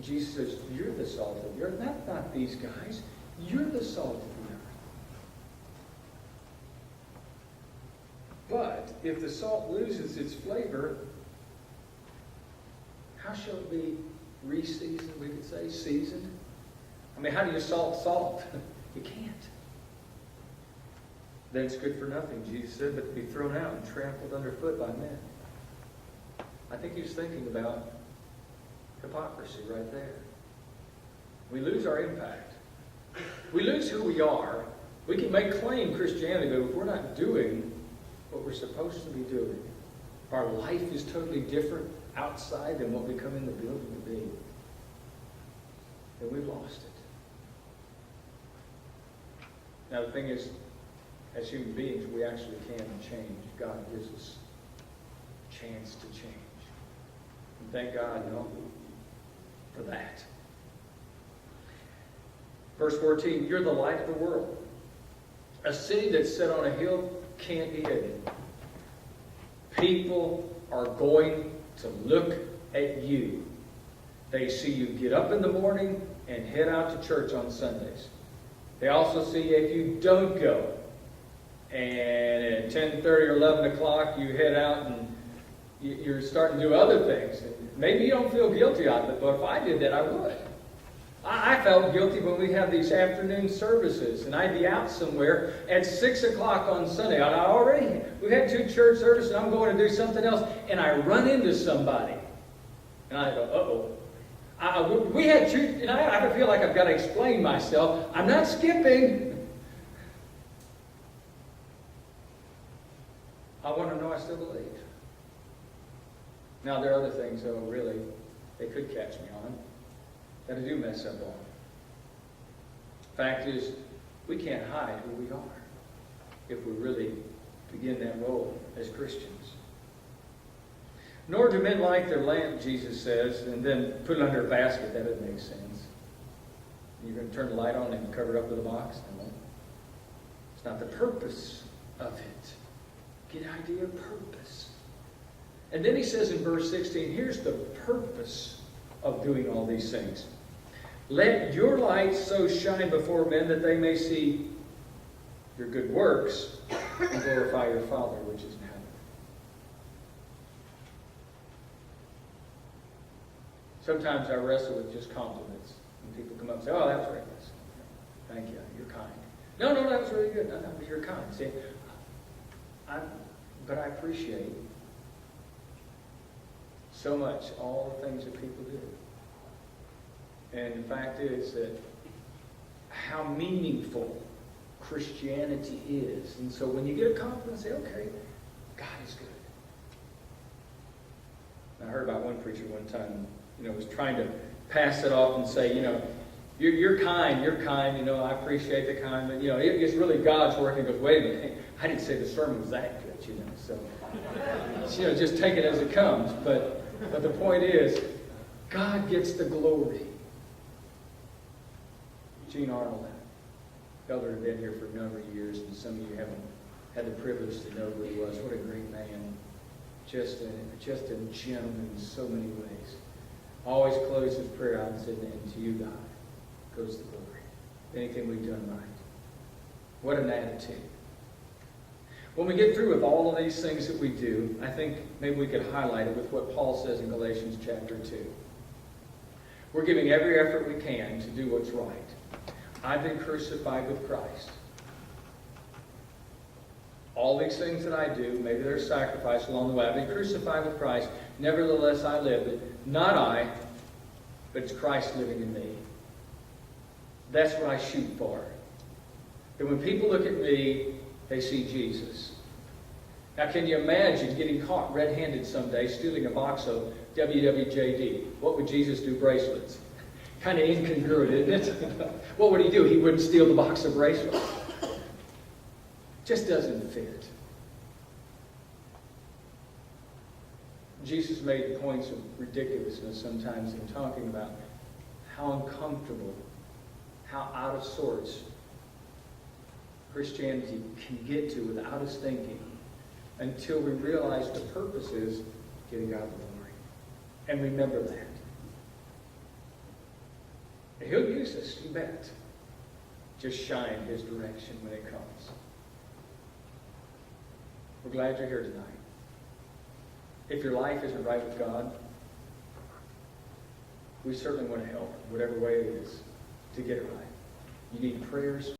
And Jesus says, you're the salt of the earth. Not these guys. You're the salt of the earth. But if the salt loses its flavor, how shall it be re-seasoned, we could say, seasoned? I mean, how do you salt? You can't. Then it's good for nothing, Jesus said, but to be thrown out and trampled underfoot by men. I think he was thinking about hypocrisy right there. We lose our impact. We lose who we are. We can make claim Christianity, but if we're not doing what we're supposed to be doing, if our life is totally different outside than what we come in the building to be, then we've lost it. Now the thing is, as human beings, we actually can change. God gives us a chance to change. And thank God, for that. Verse 14, you're the light of the world. A city that's set on a hill can't be hidden. People are going to look at you. They see you get up in the morning and head out to church on Sundays. They also see if you don't go. And at 10:30 or 11 o'clock, you head out and you're starting to do other things. Maybe you don't feel guilty of it, but if I did that, I would. I felt guilty when we have these afternoon services, and I'd be out somewhere at 6 o'clock on Sunday. We had 2 church services, and I'm going to do something else, and I run into somebody. And I go, uh-oh. We had 2, and I feel like I've got to explain myself. I'm not skipping. I want to know I still believe. Now, there are other things, though, really, they could catch me on, that I do mess up on. Fact is, we can't hide who we are if we really begin that role as Christians. Nor do men light their lamp, Jesus says, and then put it under a basket. That doesn't make sense. You're going to turn the light on and cover it up with a box? No. It's not the purpose of it. Get an idea of purpose. And then he says in verse 16, here's the purpose of doing all these things. Let your light so shine before men that they may see your good works and glorify your Father which is in heaven. Sometimes I wrestle with just compliments. When people come up and say, oh, that was very nice. Thank you. You're kind. No, that was really good. No, but you're kind. See, but I appreciate so much all the things that people do. And the fact is that how meaningful Christianity is. And so when you get a compliment, say, okay, God is good. I heard about one preacher one time, was trying to pass it off and say, you're kind, I appreciate the kind, but, it's really God's work. And he goes, wait a minute, I didn't say the sermon was that good, so, just take it as it comes. But the point is, God gets the glory. Gene Arnold, elder, had been here for a number of years, and some of you haven't had the privilege to know who he was. What a great man. Just a gentleman in so many ways. Always closed his prayer out and said, and to you, God, goes the glory. Anything we've done right. What an attitude. When we get through with all of these things that we do, I think maybe we could highlight it with what Paul says in Galatians chapter 2. We're giving every effort we can to do what's right. I've been crucified with Christ. All these things that I do, maybe there's sacrifice along the way. I've been crucified with Christ. Nevertheless, I live. But not I, but it's Christ living in me. That's what I shoot for. That when people look at me, they see Jesus. Now, can you imagine getting caught red-handed someday stealing a box of WWJD? What would Jesus do? Bracelets. Kind of incongruent, isn't it? What would he do? He wouldn't steal the box of bracelets. Just doesn't fit. Jesus made points of ridiculousness sometimes in talking about how uncomfortable, how out of sorts Christianity can get to without us thinking, until we realize the purpose is giving God the glory. And remember that. He'll use us, you bet. Just shine His direction when it comes. We're glad you're here tonight. If your life isn't right with God, we certainly want to help, whatever way it is, to get it right. You need prayers.